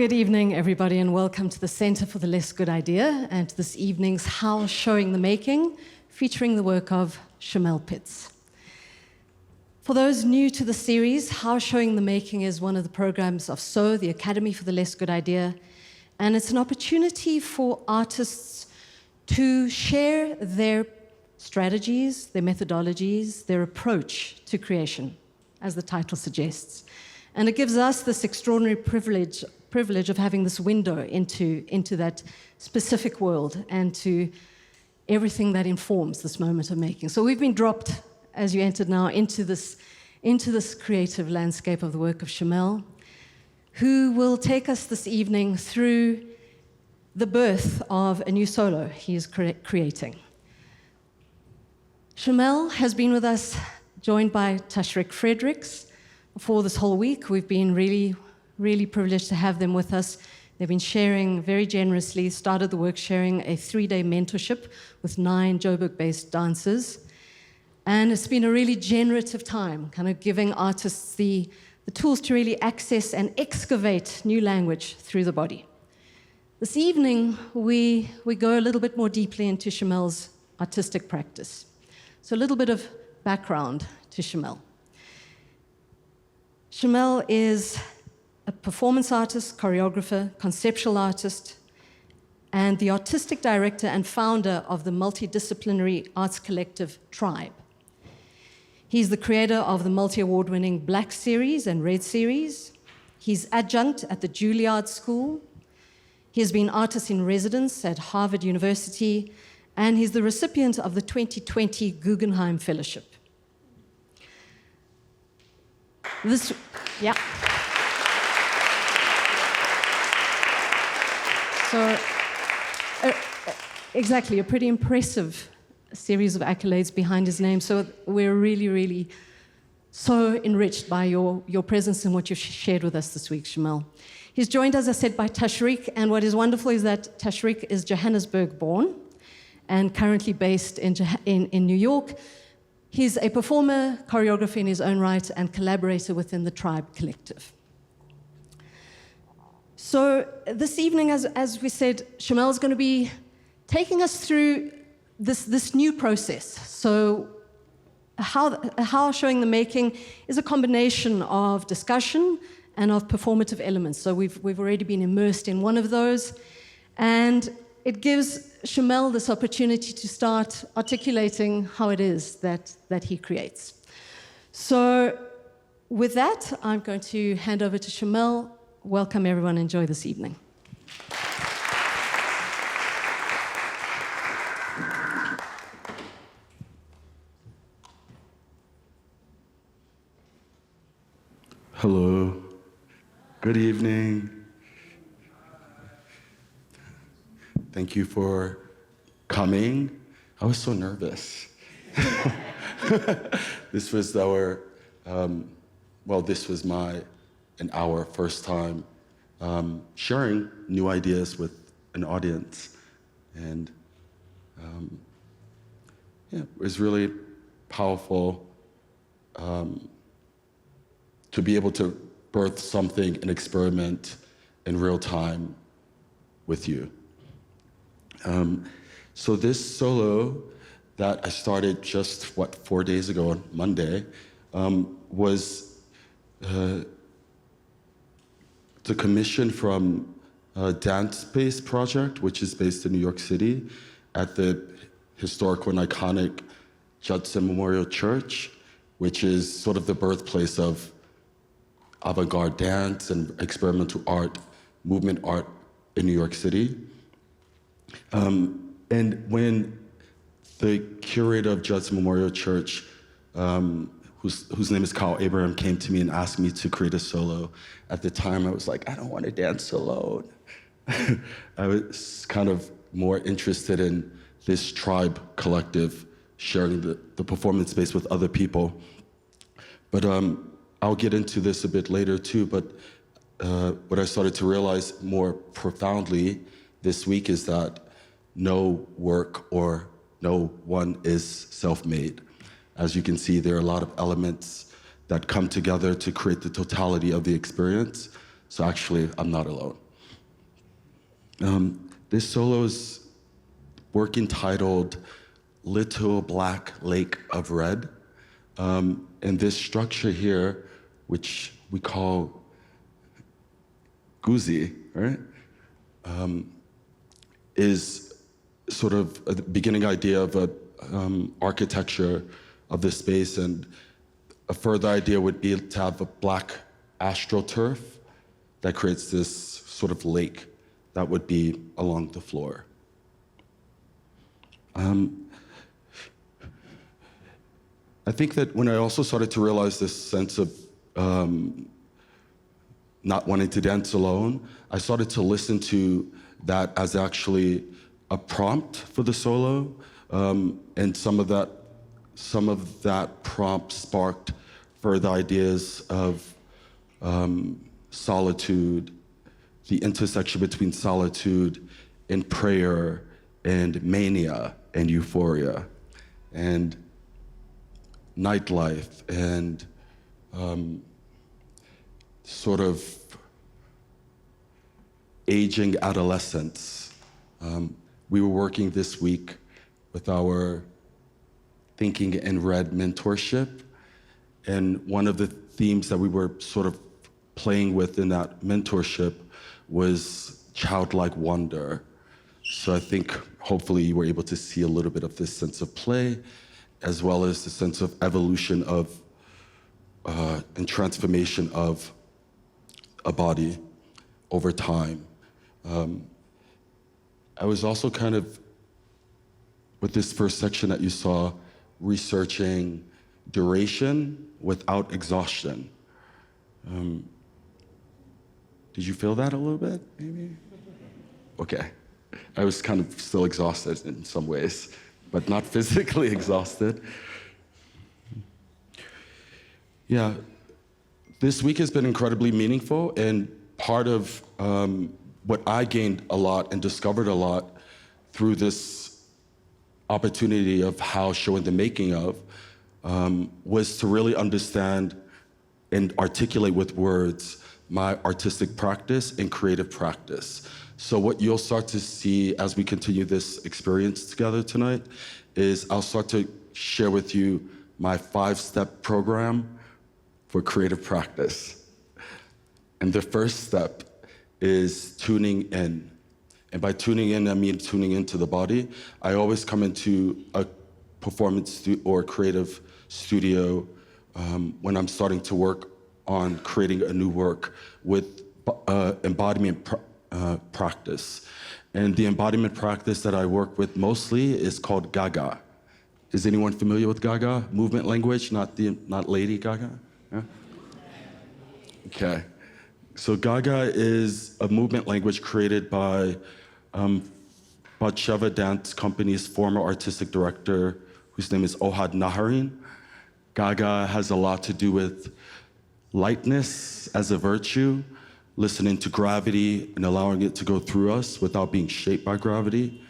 Good evening, everybody, and welcome to the Center for the Less Good Idea and to this evening's How Showing the Making, featuring the work of Shamel Pitts. For those new to the series, How Showing the Making is one of the programs of SO, the Academy for the Less Good Idea, and it's an opportunity for artists to share their strategies, their methodologies, their approach to creation, as the title suggests. And it gives us this extraordinary privilege of having this window into that specific world and to everything that informs this moment of making. So we've been dropped, as you entered now, into this creative landscape of the work of Shamel, who will take us this evening through the birth of a new solo he is creating. Shamel has been with us, joined by Tushrik Fredricks, for this whole week. We've been really privileged to have them with us. They've been sharing very generously, started the work sharing a 3-day mentorship with 9 Joburg-based dancers. And it's been a really generative time, kind of giving artists the tools to really access and excavate new language through the body. This evening, we go a little bit more deeply into Shamel's artistic practice. So a little bit of background to Shamel. Shamel is a performance artist, choreographer, conceptual artist, and the artistic director and founder of the multidisciplinary arts collective Tribe. He's the creator of the multi-award-winning Black Series and Red Series. He's adjunct at the Juilliard School. He has been artist in residence at Harvard University, and he's the recipient of the 2020 Guggenheim Fellowship. Yeah. So, exactly, a pretty impressive series of accolades behind his name. So we're really so enriched by your presence and what you've shared with us this week, Shamel. He's joined, as I said, by Tushrik, and what is wonderful is that Tushrik is Johannesburg-born and currently based in New York. He's a performer, choreographer in his own right, and collaborator within the Tribe Collective. So this evening, as we said, Shamel is going to be taking us through this new process. So how Showing the Making is a combination of discussion and of performative elements. So we've already been immersed in one of those, and it gives Shamel this opportunity to start articulating how it is that he creates. So with that, I'm going to hand over to Shamel. Welcome, everyone. Enjoy this evening. Hello. Good evening. Thank you for coming. I was so nervous. This was our first time sharing new ideas with an audience. And it was really powerful to be able to birth something, an experiment in real time with you. So this solo that I started just, 4 days ago on Monday, was the commission from a dance-based project, which is based in New York City at the historical and iconic Judson Memorial Church, which is sort of the birthplace of avant-garde dance and experimental art, movement art in New York City. And when the curator of Judson Memorial Church, whose name is Keaoleboga, came to me and asked me to create a solo, at the time I was like, I don't want to dance alone. I was kind of more interested in this tribe collective, sharing the performance space with other people. But I'll get into this a bit later too, but what I started to realize more profoundly this week is that no work or no one is self-made. As you can see, there are a lot of elements that come together to create the totality of the experience. So actually, I'm not alone. This solo is work entitled Little Black Lake of Red. And this structure here, which we call Guzi, right? Is sort of a beginning idea of a architecture of this space, and a further idea would be to have a black astroturf that creates this sort of lake that would be along the floor. I think that when I also started to realize this sense of not wanting to dance alone, I started to listen to that as actually a prompt for the solo, and some of that prompt sparked further ideas of solitude, the intersection between solitude and prayer and mania and euphoria and nightlife and sort of aging adolescence. We were working this week with our Thinking in Red mentorship, and one of the themes that we were sort of playing with in that mentorship was childlike wonder. So I think hopefully you were able to see a little bit of this sense of play, as well as the sense of evolution of and transformation of a body over time. I was also kind of, with this first section that you saw, researching duration without exhaustion. Did you feel that a little bit, maybe? Okay. I was kind of still exhausted in some ways, but not physically exhausted. Yeah, this week has been incredibly meaningful, and part of what I gained a lot and discovered a lot through this opportunity of how Show in the Making of was to really understand and articulate with words my artistic practice and creative practice. So what you'll start to see as we continue this experience together tonight is I'll start to share with you my 5-step program for creative practice. And the first step is tuning in. And by tuning in, I mean tuning into the body. I always come into a performance or creative studio when I'm starting to work on creating a new work with embodiment practice. And the embodiment practice that I work with mostly is called Gaga. Is anyone familiar with Gaga? Movement language, not Lady Gaga? Yeah? Okay. So Gaga is a movement language created by Batsheva Dance Company's former artistic director, whose name is Ohad Naharin. Gaga has a lot to do with lightness as a virtue, listening to gravity and allowing it to go through us without being shaped by gravity.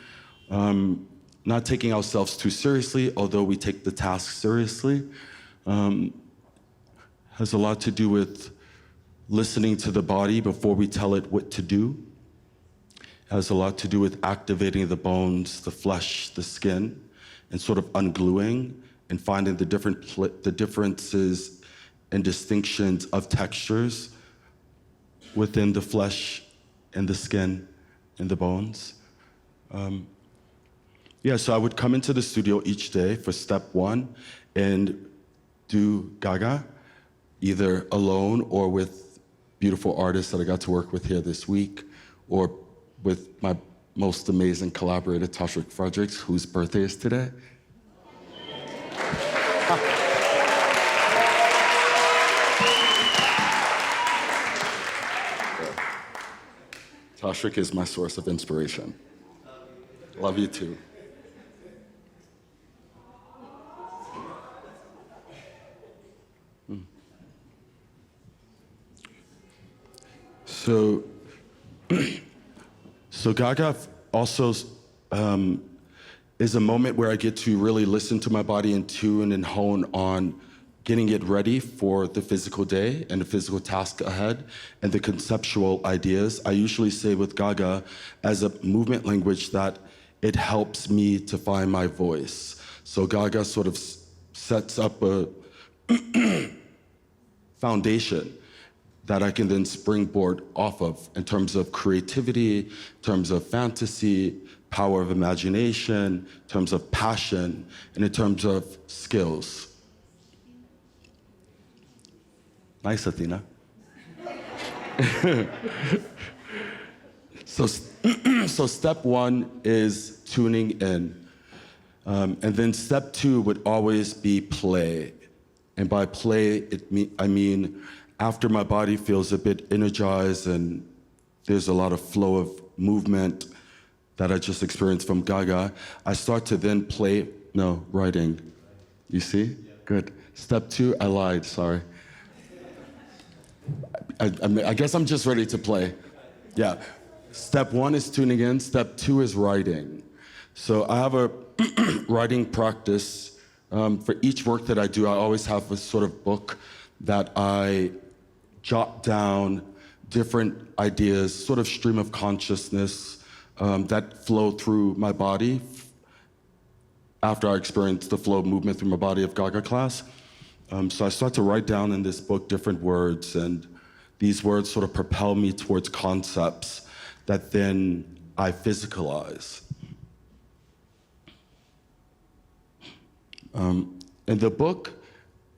Not taking ourselves too seriously, although we take the task seriously. Has a lot to do with listening to the body before we tell it what to do. Has a lot to do with activating the bones, the flesh, the skin, and sort of ungluing and finding the differences and distinctions of textures within the flesh and the skin and the bones. So I would come into the studio each day for step 1 and do Gaga, either alone or with beautiful artists that I got to work with here this week, or with my most amazing collaborator, Tushrik Fredricks, whose birthday is today. Tushrik is my source of inspiration. Love you too. So Gaga also is a moment where I get to really listen to my body and tune and hone on getting it ready for the physical day and the physical task ahead, and the conceptual ideas. I usually say with Gaga as a movement language that it helps me to find my voice. So Gaga sort of sets up a foundation that I can then springboard off of in terms of creativity, in terms of fantasy, power of imagination, in terms of passion, and in terms of skills. Nice, Athena. So step one is tuning in. And then step two would always be play. And by play, I mean after my body feels a bit energized and there's a lot of flow of movement that I just experienced from Gaga, I start to then play, no, writing. You see? Good. Step two, I lied, sorry. I guess I'm just ready to play. Yeah. Step one is tuning in. Step two is writing. So I have a writing practice. For each work that I do, I always have a sort of book that I jot down different ideas, sort of stream of consciousness that flow through my body after I experience the flow of movement through my body of Gaga class. So I start to write down in this book different words, and these words sort of propel me towards concepts that then I physicalize. And the book,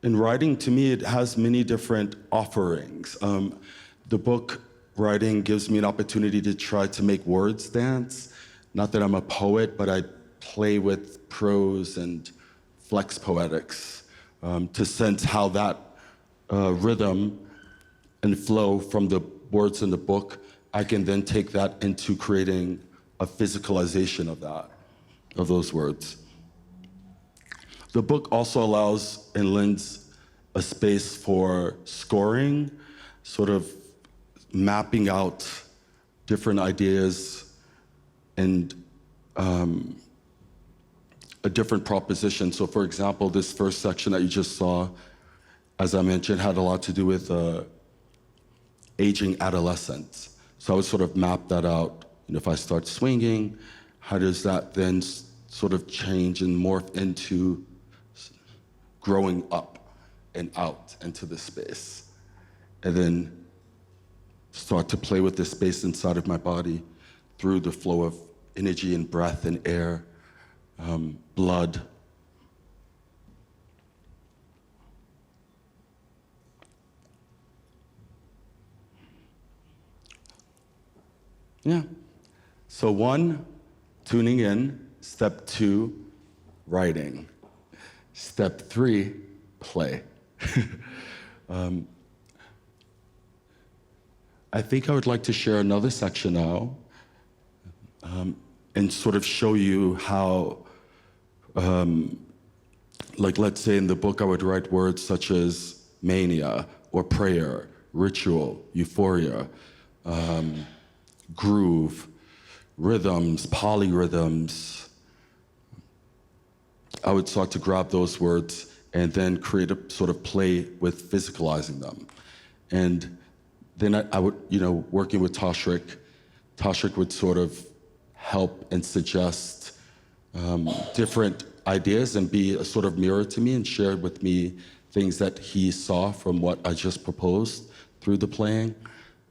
in writing, to me, it has many different offerings. The book writing gives me an opportunity to try to make words dance. Not that I'm a poet, but I play with prose and flex poetics to sense how that rhythm and flow from the words in the book, I can then take that into creating a physicalization of that, of those words. The book also allows and lends a space for scoring, sort of mapping out different ideas and a different proposition. So for example, this first section that you just saw, as I mentioned, had a lot to do with aging adolescents. So I would sort of map that out. And if I start swinging, how does that then sort of change and morph into growing up and out into the space? And then start to play with the space inside of my body through the flow of energy and breath and air, blood. Yeah. So one, tuning in. Step two, writing. Step three, play. I think I would like to share another section now and sort of show you how, like let's say in the book I would write words such as mania or prayer, ritual, euphoria, groove, rhythms, polyrhythms. I would start to grab those words and then create a sort of play with physicalizing them. And then I would, working with Tushrik would sort of help and suggest different ideas and be a sort of mirror to me and share with me things that he saw from what I just proposed through the playing.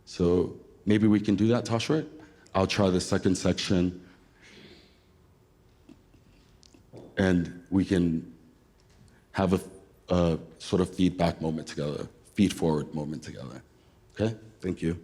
So maybe we can do that, Tushrik? I'll try the second section and we can have a sort of feedback moment together, feed forward moment together. Okay, thank you.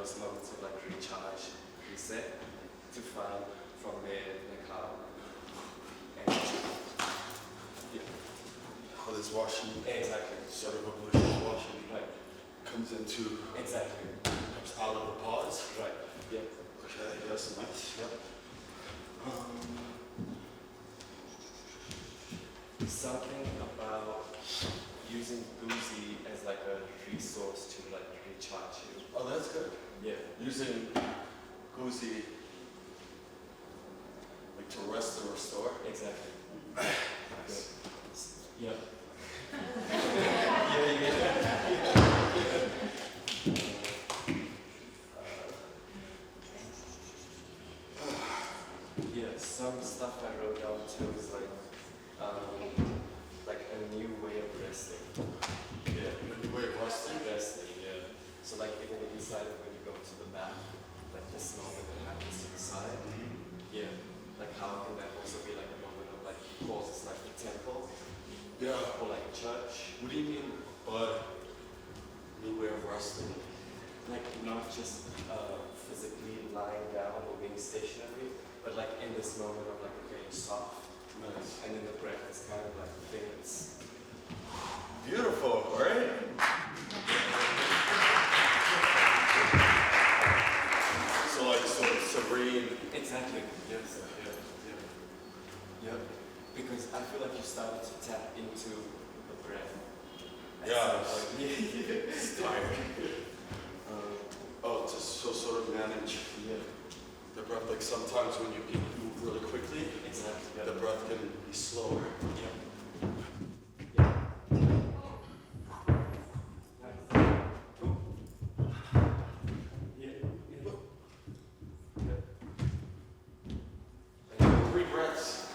those moments of like recharge, reset, to find from there like how How this washing, exactly, sort of evolution washing, right, comes into, exactly, comes out of the pause. right, yeah. Okay, that's nice. Yep. Something about using Boozy as like a resource to like recharge you. Oh, that's good. Yeah. Using Guzi like to rest and restore. Exactly. Nice. Yeah. Yeah, some stuff I wrote down too is like a new way of resting. Yeah, a new way of resting. Resting, yeah. So like even inside when you go to the bath, like this moment that happens inside. Yeah. Like how can that also be like a moment of like causes like a temple? Yeah. Or like a church? What do you mean by new way of resting? Like not just physically lying down or being stationary, but like in this moment of like okay, soft. Nice. And then the breath is kind of like the thing that's Beautiful, right? So like sort of serene. exactly, yes, yeah. Because I feel like you started to tap into the breath. Yeah. It's tired. Just so sort of manage the breath. Like sometimes when you move really quickly, Exactly. the breath can be slower. Three breaths.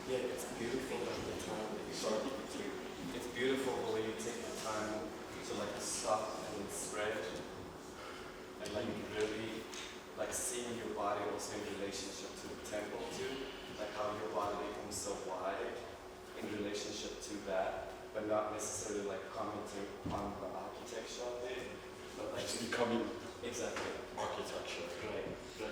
Yeah, it's beautiful like the time that you start to. It's beautiful the way you take the time to like stop and then spread, and like really like seeing your body also in relationship to the temple too, like how your body becomes so wide in relationship to that, but not necessarily like commenting on the architecture of it, but like It's becoming exactly architecture. right. Yeah.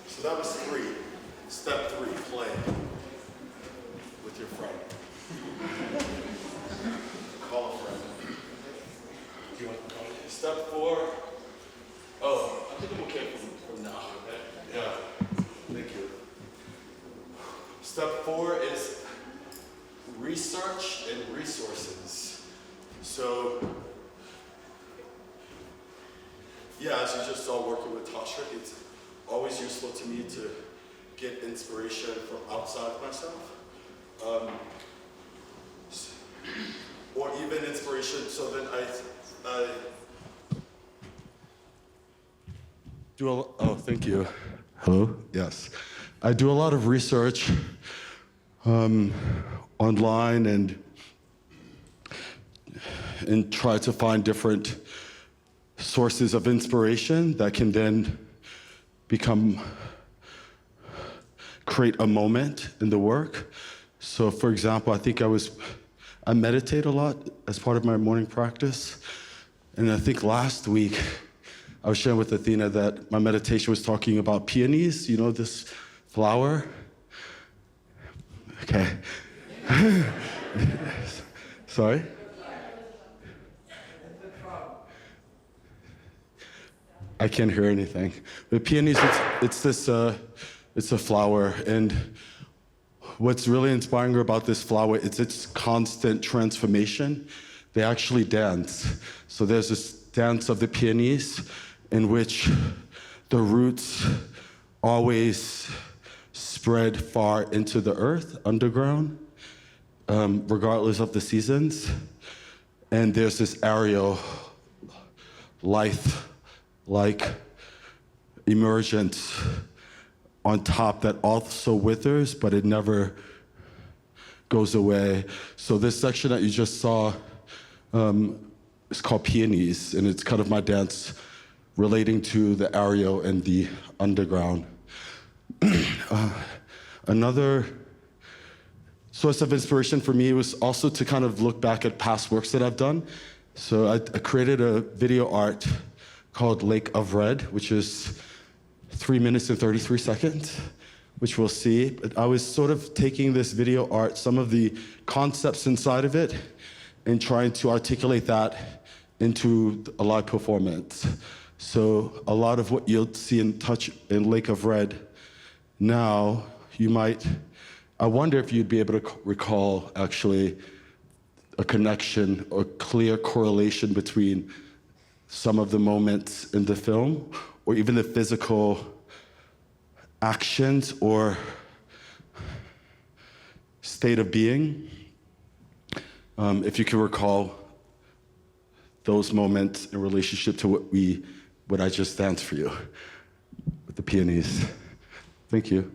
So that was three. Step three, play with your friend. Call a friend. Do you want to call it? Step four. Oh, I think I'm okay from now. Okay? Yeah. Thank you. Step four is research and resources. So, yeah, as you just saw working with Tushrik, it's always useful to me to get inspiration from outside myself. Or even inspiration, so then I do oh, thank you. Hello? Yes. I do a lot of research online and try to find different sources of inspiration that can then create a moment in the work. So for example, I meditate a lot as part of my morning practice. And I think last week, I was sharing with Athena that my meditation was talking about peonies, you know, this flower. Okay. Sorry? I can't hear anything. But peonies, it's a flower, and what's really inspiring about this flower is its constant transformation. They actually dance. So there's this dance of the peonies in which the roots always spread far into the earth, underground, regardless of the seasons. and there's this aerial, lithe-like emergence on top that also withers, but it never goes away. So this section that you just saw is called Peonies, and it's kind of my dance relating to the aerial and the underground. Another source of inspiration for me was also to kind of look back at past works that I've done. So I created a video art called Lake of Red, which is 3 minutes and 33 seconds, which we'll see. But I was sort of taking this video art, some of the concepts inside of it, and trying to articulate that into a live performance. So a lot of what you'll see and touch in Lake of Red now, I wonder if you'd be able to recall actually a connection or clear correlation between some of the moments in the film, or even the physical actions or state of being. If you can recall those moments in relationship to what I just danced for you with the peonies. Thank you.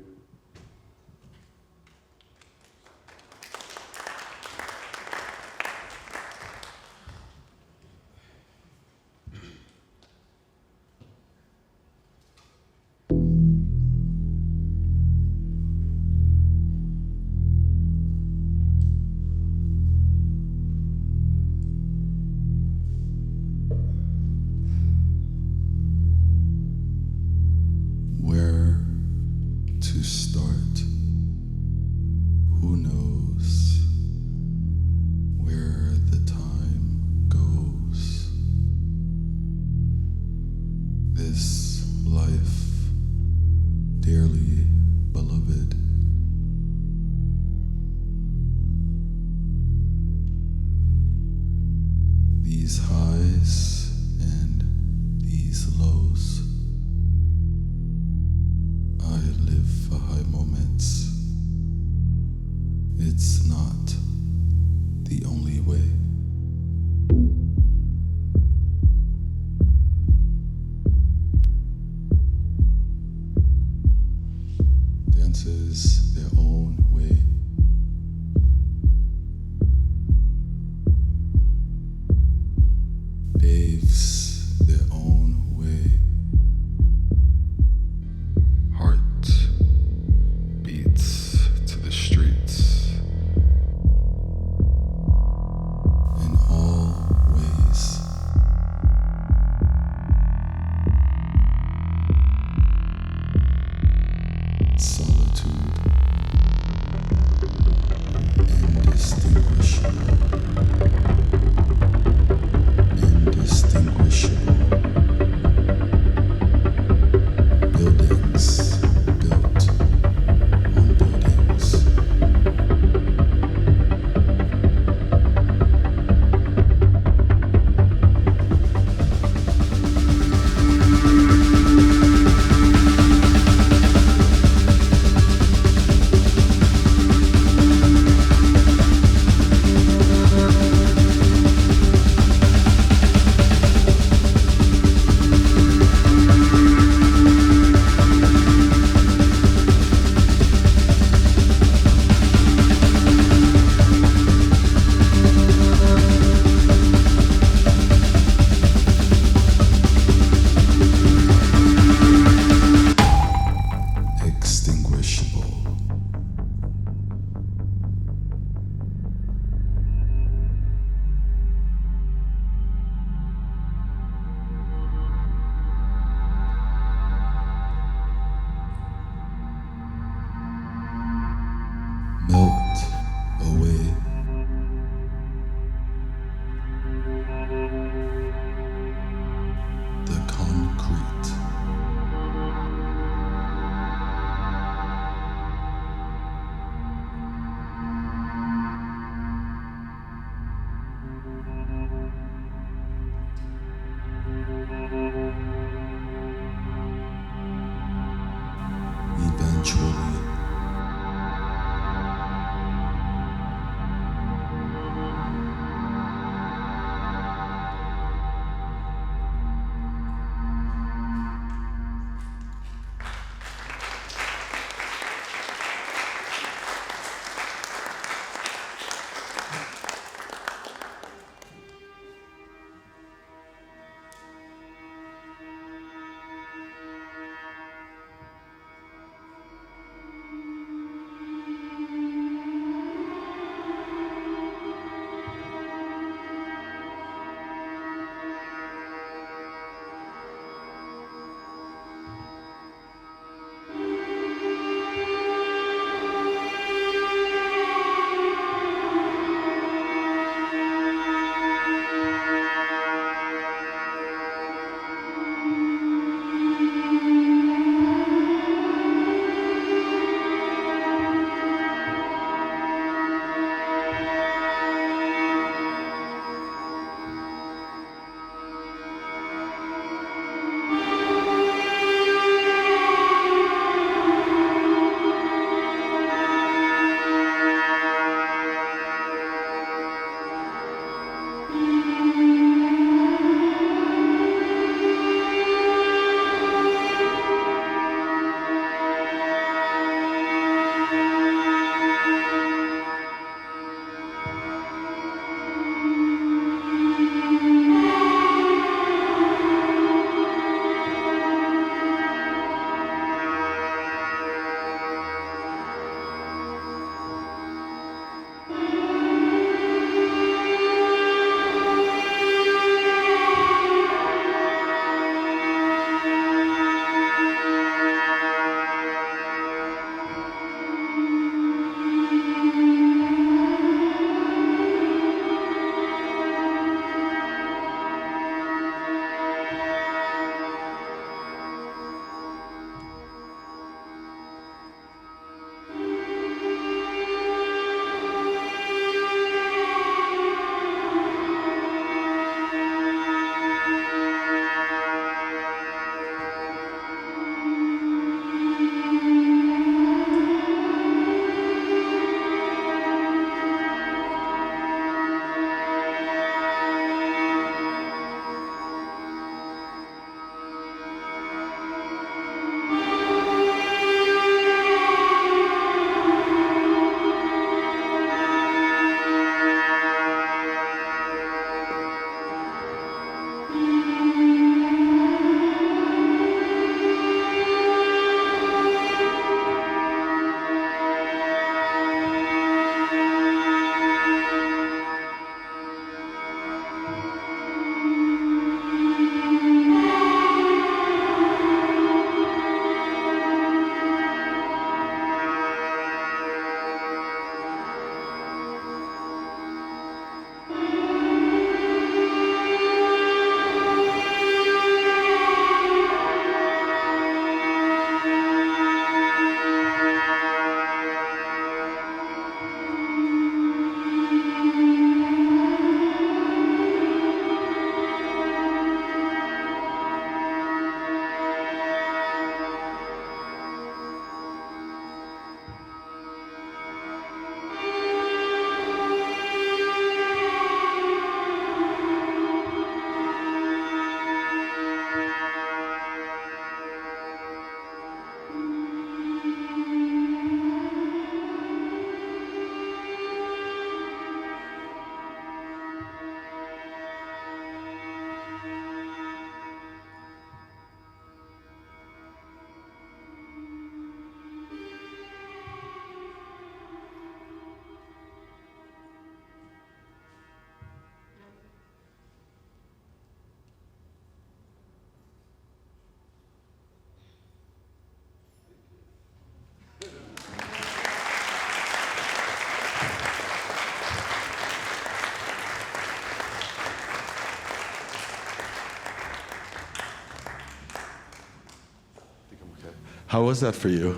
How was that for you?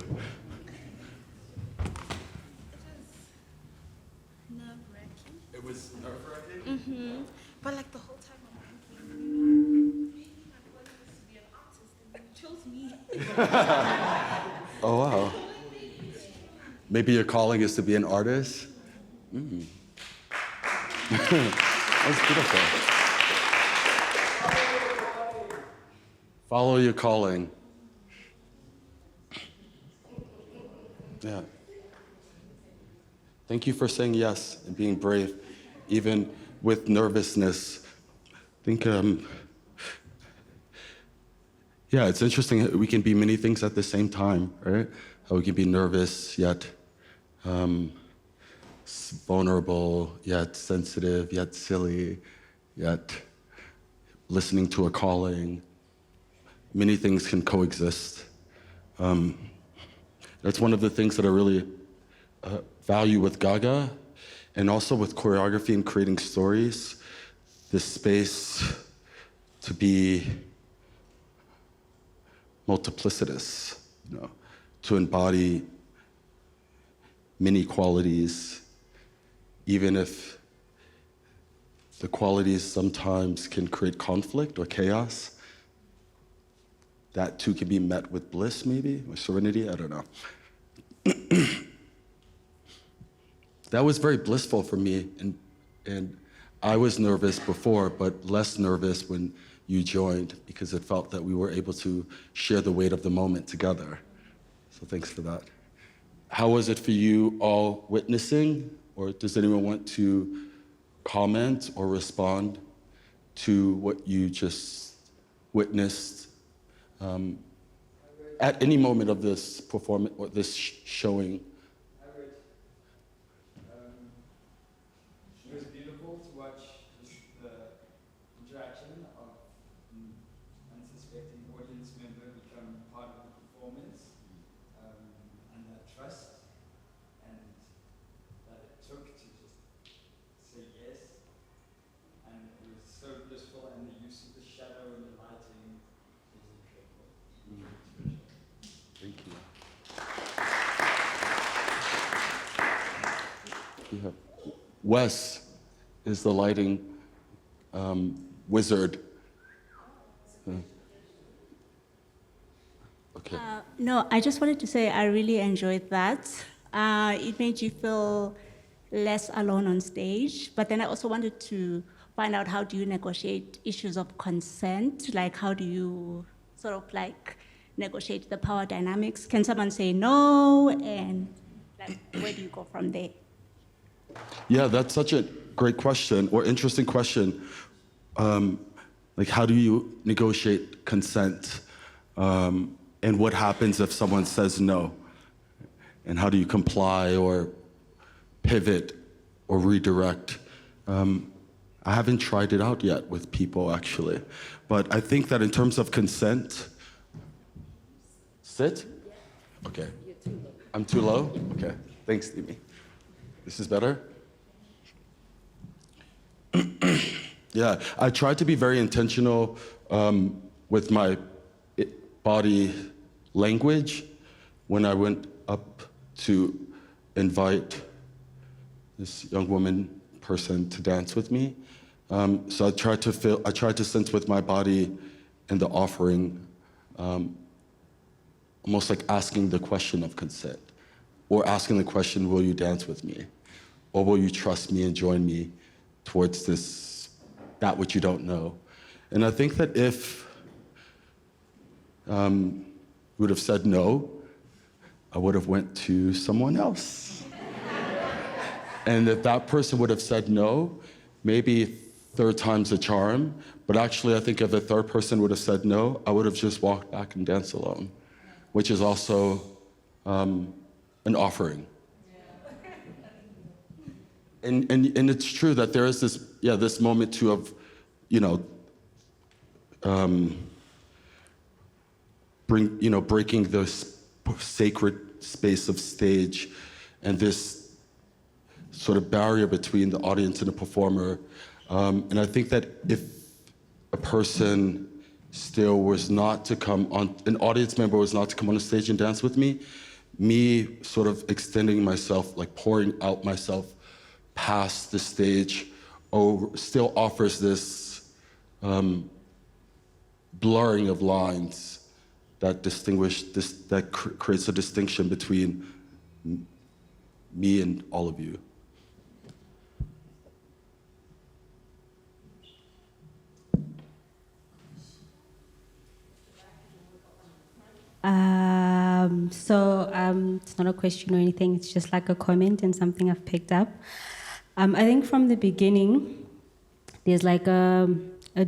Nerve-wracking. It was nerve-wracking? But like the whole time I'm thinking, maybe my body used to be an artist and you chose me. Oh, wow. Maybe your calling is to be an artist? That's beautiful. Follow your calling. Yeah. Thank you for saying yes and being brave, even with nervousness. I think, yeah, it's interesting. We can be many things at the same time, right? How we can be nervous, yet vulnerable, yet sensitive, yet silly, yet listening to a calling. Many things can coexist. That's one of the things that I really value with Gaga, and also with choreography and creating stories, this space to be multiplicitous, to embody many qualities, even if the qualities sometimes can create conflict or chaos. That too can be met with bliss, maybe, or serenity, I don't know. That was very blissful for me, and I was nervous before, but less nervous when you joined, because it felt that we were able to share the weight of the moment together. So thanks for that. How was it for you all witnessing, or does anyone want to comment or respond to what you just witnessed at any moment of this performance or this showing? It was beautiful to watch the interaction of an unsuspecting audience member become part of the performance, and that trust, and that it took to just say yes. And it was so blissful, and the use of the shadow and the lighting was incredible. Thank you. Yeah. Wes is the lighting wizard. Okay. No, I just wanted to say I really enjoyed that. It made you feel less alone on stage, but then I also wanted to find out, how do you negotiate issues of consent? Like, how do you sort of like negotiate the power dynamics? Can someone say no? And like, where do you go from there? Yeah, that's such a great question, or interesting question. Like, how do you negotiate consent? And what happens if someone says no? And how do you comply or pivot or redirect? I haven't tried it out yet with people, actually. But I think that in terms of consent, sit? Okay. I'm too low? Okay. Thanks, Dimi. This is better? Yeah, I tried to be very intentional with my body language when I went up to invite this young person to dance with me. So I tried to sense with my body and the offering, almost like asking the question of consent, or asking the question, will you dance with me? Or will you trust me and join me towards that which you don't know? And I think that if we would have said no, I would have went to someone else. And if that person would have said no, maybe third time's a charm, but actually I think if a third person would have said no, I would have just walked back and danced alone, which is also an offering. And it's true that there is this moment too of, breaking the sacred space of stage and this sort of barrier between the audience and the performer. And I think that if a person still was not to come on, an audience member was not to come on the stage and dance with me. Me sort of extending myself, like pouring out myself past the stage, still offers this blurring of lines that creates a distinction between me and all of you. It's not a question or anything, it's just like a comment and something I've picked up. I think from the beginning, there's like a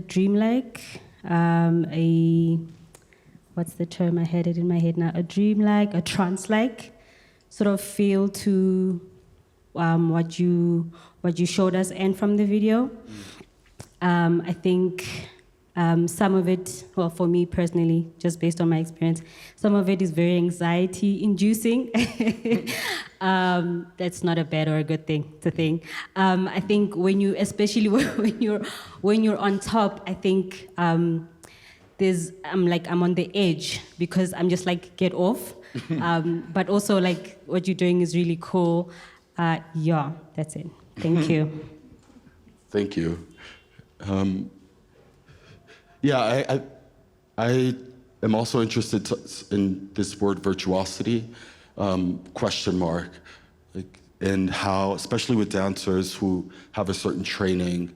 dreamlike, what's the term? I had it in my head now. A dreamlike, a trance-like sort of feel to what you showed us and from the video. I think some of it, well, for me personally, just based on my experience, some of it is very anxiety-inducing. That's not a bad or a good thing to think. I think when you, especially when you're on top, I think I'm on the edge because I'm just like, get off. But also like what you're doing is really cool. Yeah, that's it. Thank you. Thank you. Yeah, I am also interested in this word virtuosity, question mark, like, and how, especially with dancers who have a certain training,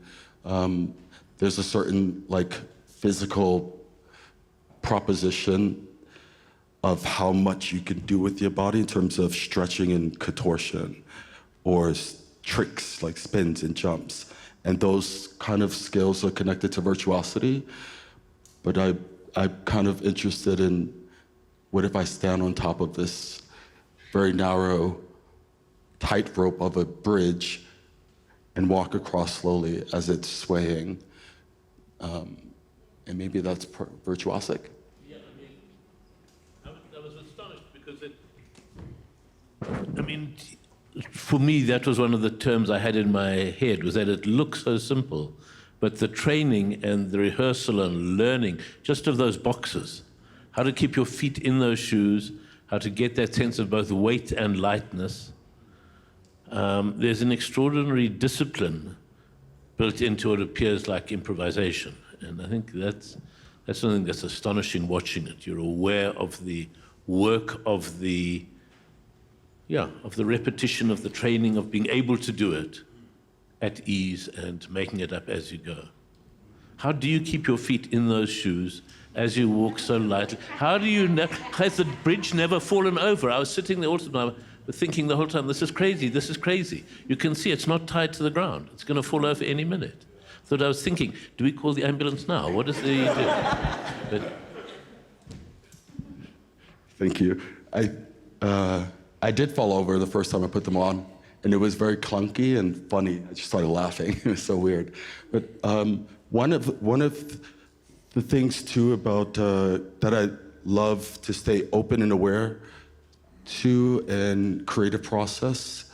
there's a certain like physical proposition of how much you can do with your body in terms of stretching and contortion, or tricks like spins and jumps. And those kind of skills are connected to virtuosity. But I'm kind of interested in, what if I stand on top of this very narrow tightrope of a bridge and walk across slowly as it's swaying? And maybe that's virtuosic? Yeah, I was astonished because for me, that was one of the terms I had in my head, was that it looks so simple, but the training and the rehearsal and learning just of those boxes, how to keep your feet in those shoes, how to get that sense of both weight and lightness. There's an extraordinary discipline built into what appears like improvisation. And I think that's something that's astonishing watching it. You're aware of the work of the repetition, of the training, of being able to do it at ease and making it up as you go. How do you keep your feet in those shoes as you walk so lightly? How do you know? Has the bridge never fallen over? I was sitting there all the time, thinking the whole time, this is crazy, this is crazy. You can see it's not tied to the ground. It's going to fall over any minute. So I was thinking, do we call the ambulance now? What does the do? But, thank you. I did fall over the first time I put them on, and it was very clunky and funny. I just started laughing. It was so weird. But one of the things too about that I love to stay open and aware to in creative process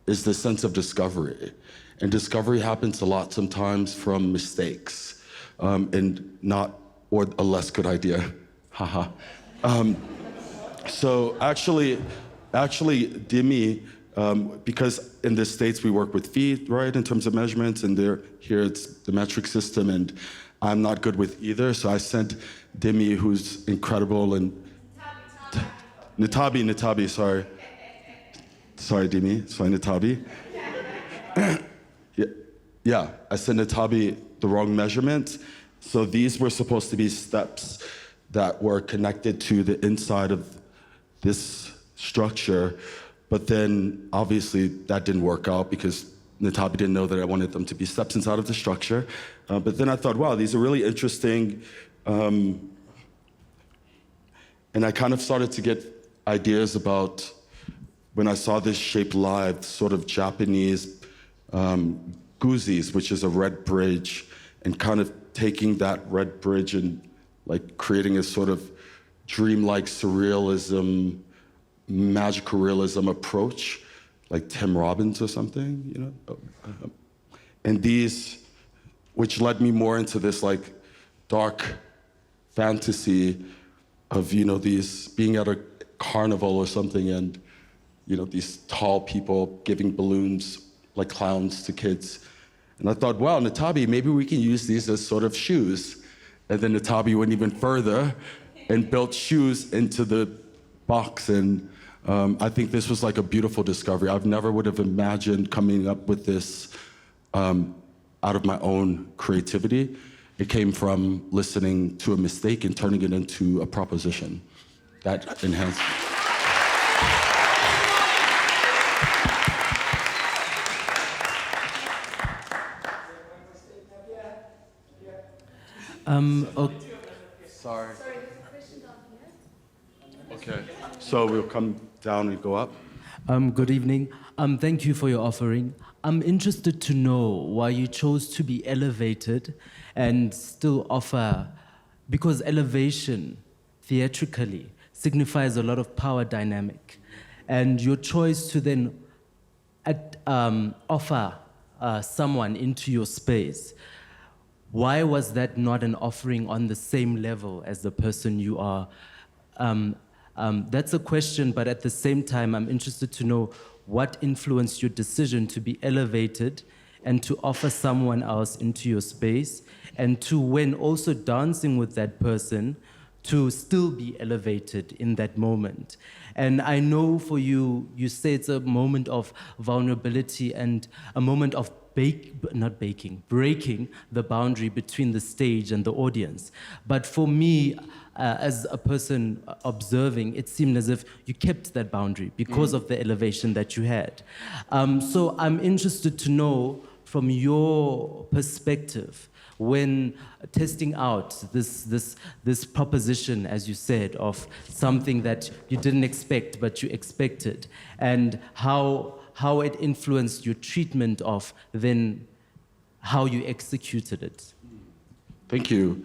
is the sense of discovery. And discovery happens a lot sometimes from mistakes and not, or a less good idea. Haha. So actually, Dimi, because in the States we work with feet, right, in terms of measurements, and here it's the metric system, and I'm not good with either, so I sent Dimi, who's incredible, and Nitabi, sorry. Sorry, Dimi, sorry, Nitabi. Yeah, I sent Nitabi the wrong measurement, so these were supposed to be steps that were connected to the inside of this structure, but then obviously that didn't work out because Nitabi didn't know that I wanted them to be steps inside of the structure. But then I thought, wow, these are really interesting. And I kind of started to get ideas about, when I saw this shape live, sort of Japanese guzis, which is a red bridge, and kind of taking that red bridge and like creating a sort of dreamlike surrealism, magical realism approach, like Tim Robbins or something, you know? And these, which led me more into this like dark fantasy of, these being at a carnival or something and, these tall people giving balloons like clowns to kids. And I thought, wow, Natabi, maybe we can use these as sort of shoes. And then Natabi went even further and built shoes into the box. And I think this was like a beautiful discovery. I've never would have imagined coming up with this out of my own creativity. It came from listening to a mistake and turning it into a proposition. That enhanced. Sorry. Okay, so we'll come down and go up. Good evening. Thank you for your offering. I'm interested to know why you chose to be elevated and still offer, because elevation theatrically signifies a lot of power dynamic, and your choice to then offer someone into your space. Why was that not an offering on the same level as the person you are? That's a question, but at the same time, I'm interested to know what influenced your decision to be elevated and to offer someone else into your space, and to, when also dancing with that person, to still be elevated in that moment. And I know for you, you say it's a moment of vulnerability and a moment of breaking the boundary between the stage and the audience. But for me, as a person observing, it seemed as if you kept that boundary because of the elevation that you had. So I'm interested to know, from your perspective, when testing out this proposition, as you said, of something that you didn't expect but you expected, and how it influenced your treatment of then how you executed it. Thank you.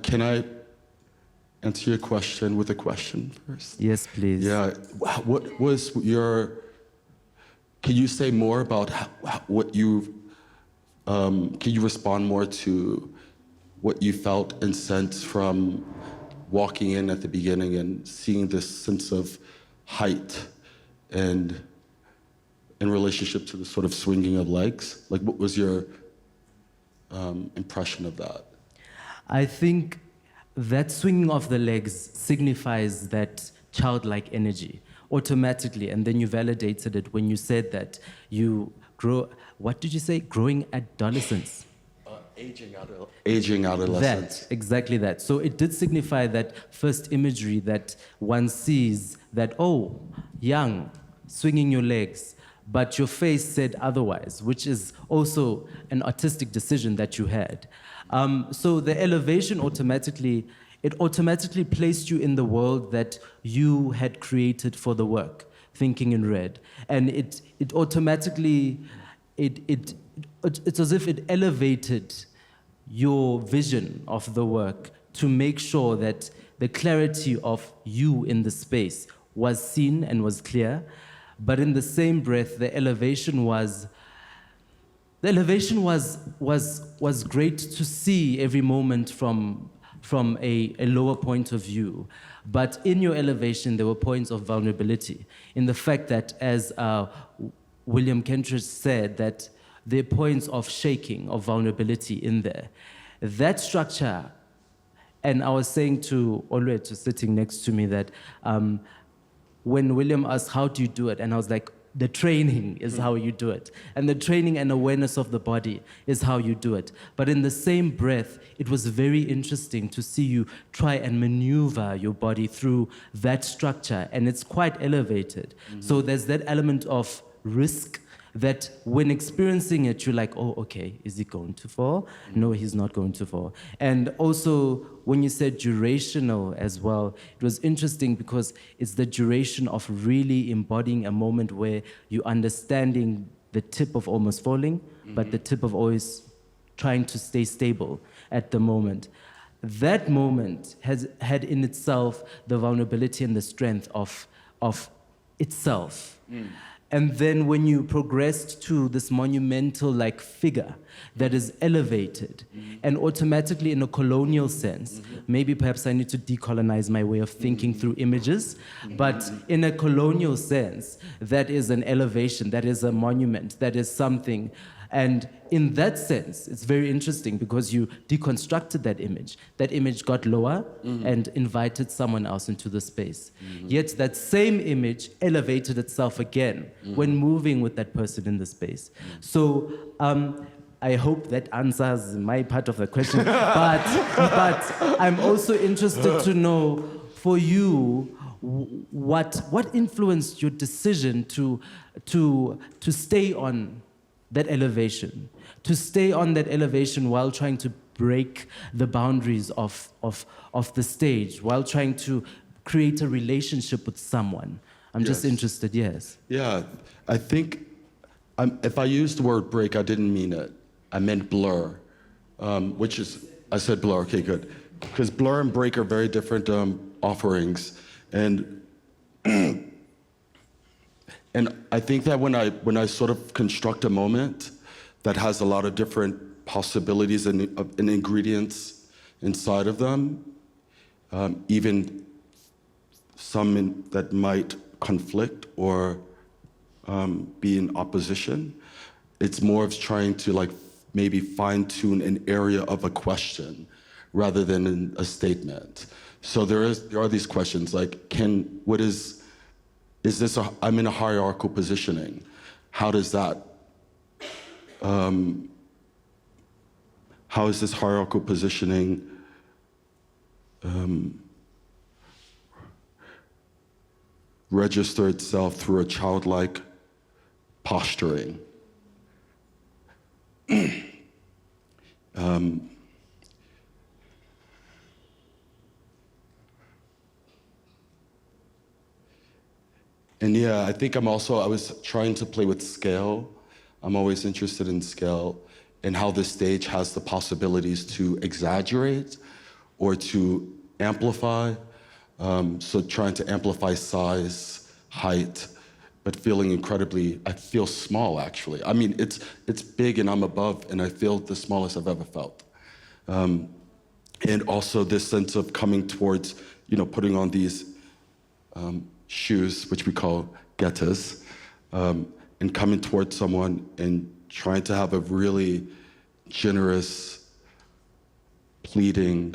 Can I answer your question with a question first? Yes, please. Yeah. What was your? Can you say more about what you? Can you respond more to what you felt and sensed from walking in at the beginning and seeing this sense of height and in relationship to the sort of swinging of legs? Like, what was your impression of that? I think that swinging of the legs signifies that childlike energy automatically, and then you validated it when you said that you grow, what did you say? Growing adolescence. Aging adolescence. That, exactly that. So it did signify that first imagery that one sees that, oh, young, swinging your legs, but your face said otherwise, which is also an artistic decision that you had. So the elevation automatically placed you in the world that you had created for the work, Thinking in Red. And it automatically, it's as if it elevated your vision of the work to make sure that the clarity of you in the space was seen and was clear. But in the same breath, the elevation was great to see every moment from a lower point of view. But in your elevation, there were points of vulnerability in the fact that, as William Kentridge said, that there are points of shaking, of vulnerability in there. That structure, and I was saying to Olweto sitting next to me that when William asked, how do you do it? And I was like, the training is how you do it. And the training and awareness of the body is how you do it. But in the same breath, it was very interesting to see you try and maneuver your body through that structure. And it's quite elevated. So there's that element of risk that when experiencing it, you're like, oh, okay, is he going to fall? No, he's not going to fall. And also, when you said durational as well, it was interesting because it's the duration of really embodying a moment where you're understanding the tip of almost falling, but the tip of always trying to stay stable at the moment. That moment had in itself the vulnerability and the strength of itself. And then when you progressed to this monumental-like figure that is elevated, and automatically in a colonial sense, maybe perhaps I need to decolonize my way of thinking through images, but in a colonial sense, that is an elevation, that is a monument, that is something. And in that sense, it's very interesting because you deconstructed that image. That image got lower and invited someone else into the space. Yet that same image elevated itself again when moving with that person in the space. So I hope that answers my part of the question. but I'm also interested to know, for you, what influenced your decision to stay on that elevation, to stay on that elevation while trying to break the boundaries of the stage, while trying to create a relationship with someone. I'm just interested, yes. Yeah, I think if I used the word break, I didn't mean it. I meant blur, which is, I said blur, okay, good. Because blur and break are very different offerings. And I think that when I sort of construct a moment that has a lot of different possibilities and ingredients inside of them, even some that might conflict or be in opposition, it's more of trying to like maybe fine-tune an area of a question rather than a statement. So there are these questions like, I'm in a hierarchical positioning. How does that, how is this hierarchical positioning register itself through a childlike posturing? And yeah, I think I was trying to play with scale. I'm always interested in scale and how the stage has the possibilities to exaggerate or to amplify. So trying to amplify size, height, but feeling I feel small actually. I mean, it's big and I'm above and I feel the smallest I've ever felt. And also this sense of coming towards, putting on these shoes, which we call getas, and coming towards someone and trying to have a really generous, pleading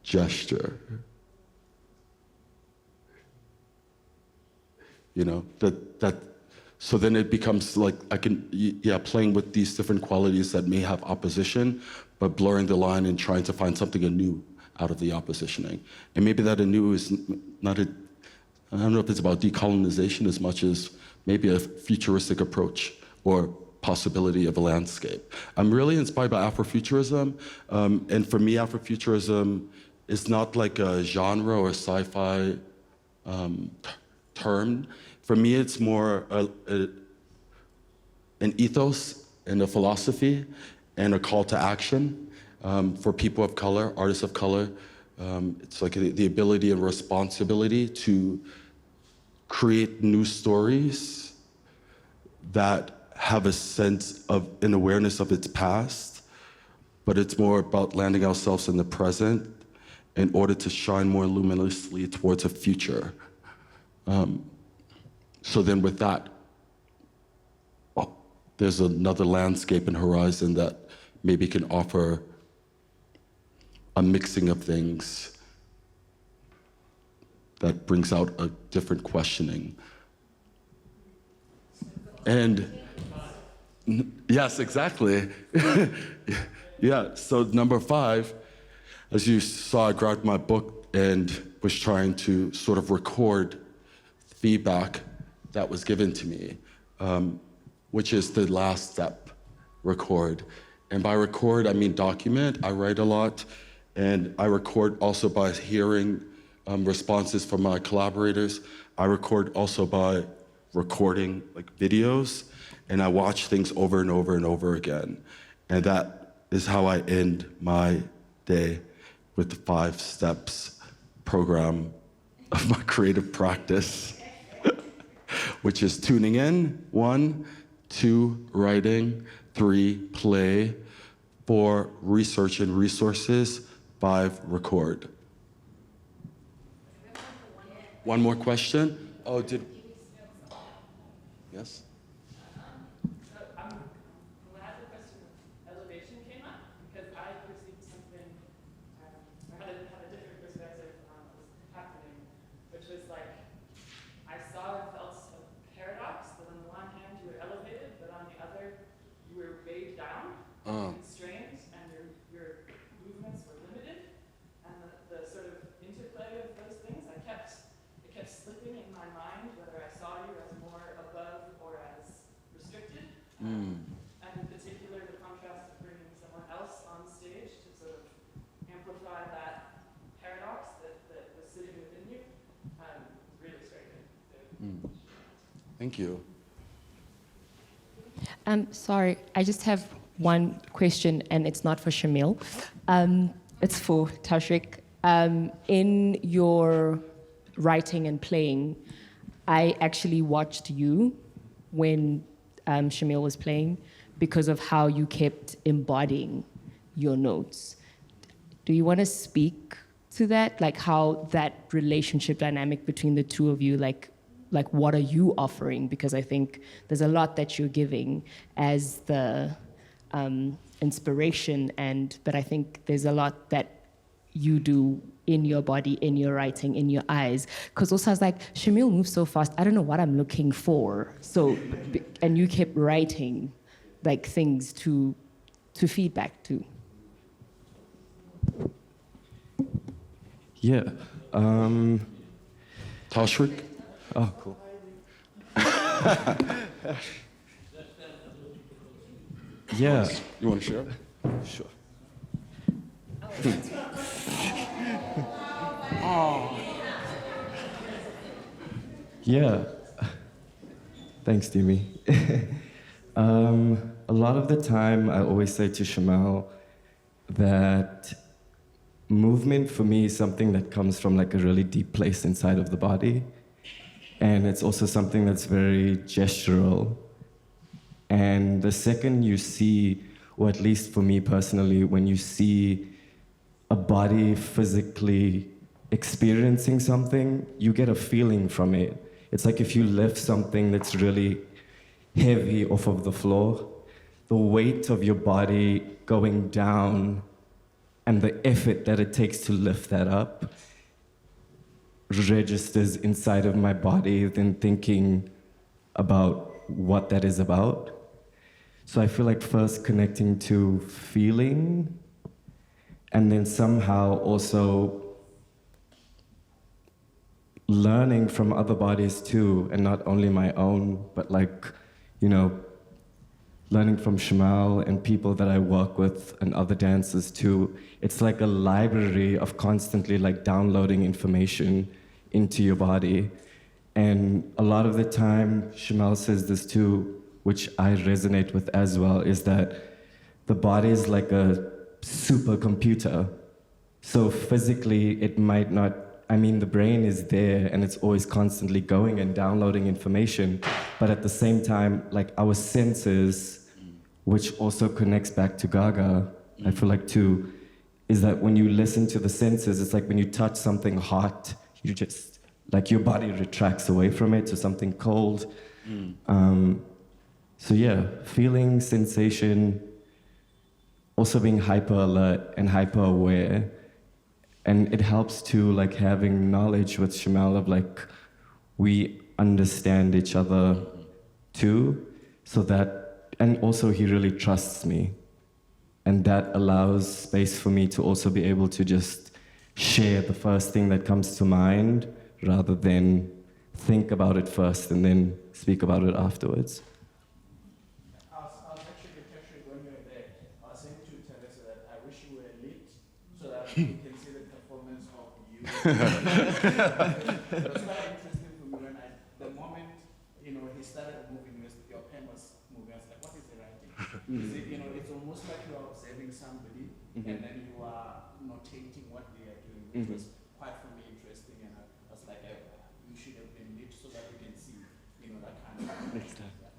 gesture. So then it becomes like playing with these different qualities that may have opposition, but blurring the line and trying to find something anew out of the oppositioning. And maybe that anew is not I don't know if it's about decolonization as much as maybe a futuristic approach or possibility of a landscape. I'm really inspired by Afrofuturism, and for me, Afrofuturism is not like a genre or sci-fi term. For me, it's more an ethos and a philosophy and a call to action for people of color, artists of color. It's like the ability and responsibility to create new stories that have a sense of an awareness of its past, but it's more about landing ourselves in the present in order to shine more luminously towards a future. So then with that, there's another landscape and horizon that maybe can offer a mixing of things that brings out a different questioning. And yes, exactly. Yeah, so number 5, as you saw, I grabbed my book and was trying to sort of record feedback that was given to me, which is the last step, record. And by record, I mean document. I write a lot, and I record also by hearing responses from my collaborators. I record also by recording like videos, and I watch things over and over and over again. And that is how I end my day with the 5 steps program of my creative practice. which is tuning in, 1, 2, writing, 3, play, 4, research and resources, 5, record. One more question? Oh, yes? I'm glad the question of elevation came up because I perceived something, I had a different perspective on what was happening, which was like, I saw and felt a paradox that on the one hand you were elevated, but on the other you were weighed down, constrained, and your movements were limited. And the sort of interplay of those things, it kept slipping in my mind whether I saw you as more above or as restricted. And in particular, the contrast of bringing someone else on stage to sort of amplify that paradox that was sitting within you, really striking. Thank you. Sorry, I just have one question, and it's not for Shamel. It's for Tushrik. In your writing and playing, I actually watched you when Shamel was playing because of how you kept embodying your notes. Do you want to speak to that? Like how that relationship dynamic between the two of you, like what are you offering? Because I think there's a lot that you're giving as the inspiration, but I think there's a lot that you do in your body, in your writing, in your eyes. Because also I was like, Shamel moves so fast, I don't know what I'm looking for. So, and you kept writing like things to feedback to. Yeah. Tushrik? Oh, cool. Yeah. You want to share? Sure. Yeah. Thanks, Dimi. A lot of the time, I always say to Shamel that movement for me is something that comes from like a really deep place inside of the body. And it's also something that's very gestural. And the second you see, or at least for me personally, when you see a body physically experiencing something, you get a feeling from it. It's like if you lift something that's really heavy off of the floor, the weight of your body going down and the effort that it takes to lift that up registers inside of my body, then thinking about what that is about. So I feel like first connecting to feeling, and then somehow also learning from other bodies too, and not only my own, but like, you know, learning from Shamel and people that I work with and other dancers too. It's like a library of constantly like downloading information into your body. And a lot of the time, Shamel says this too, which I resonate with as well, is that the body is like a supercomputer. So physically, it might not, I mean, the brain is there and it's always constantly going and downloading information. But at the same time, like our senses, which also connects back to Gaga, I feel like too, is that when you listen to the senses, it's like when you touch something hot, you just, like your body retracts away from it to something cold. So yeah, feeling, sensation, also being hyper alert and hyper aware. And it helps to like having knowledge with Shamel of like, we understand each other too, so that, and also he really trusts me. And that allows space for me to also be able to just share the first thing that comes to mind rather than think about it first and then speak about it afterwards. I was actually when you were there, I was saying to Teresa that I wish you were lit so that we can see the performance of you. It was quite interesting for me when the moment, you know, he started moving, your pen was moving, I was like, what is the writing? You know, it's almost like you are observing somebody and then you are notating what they are doing, which was quite for me interesting, and I was like, you should have been lit so that we can see, you know, that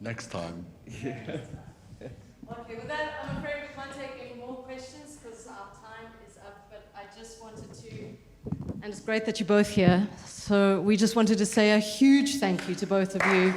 Next time. Okay, with that, I'm afraid we can't take any more questions because our time is up, but I just wanted to, and it's great that you're both here, so we just wanted to say a huge thank you to both of you.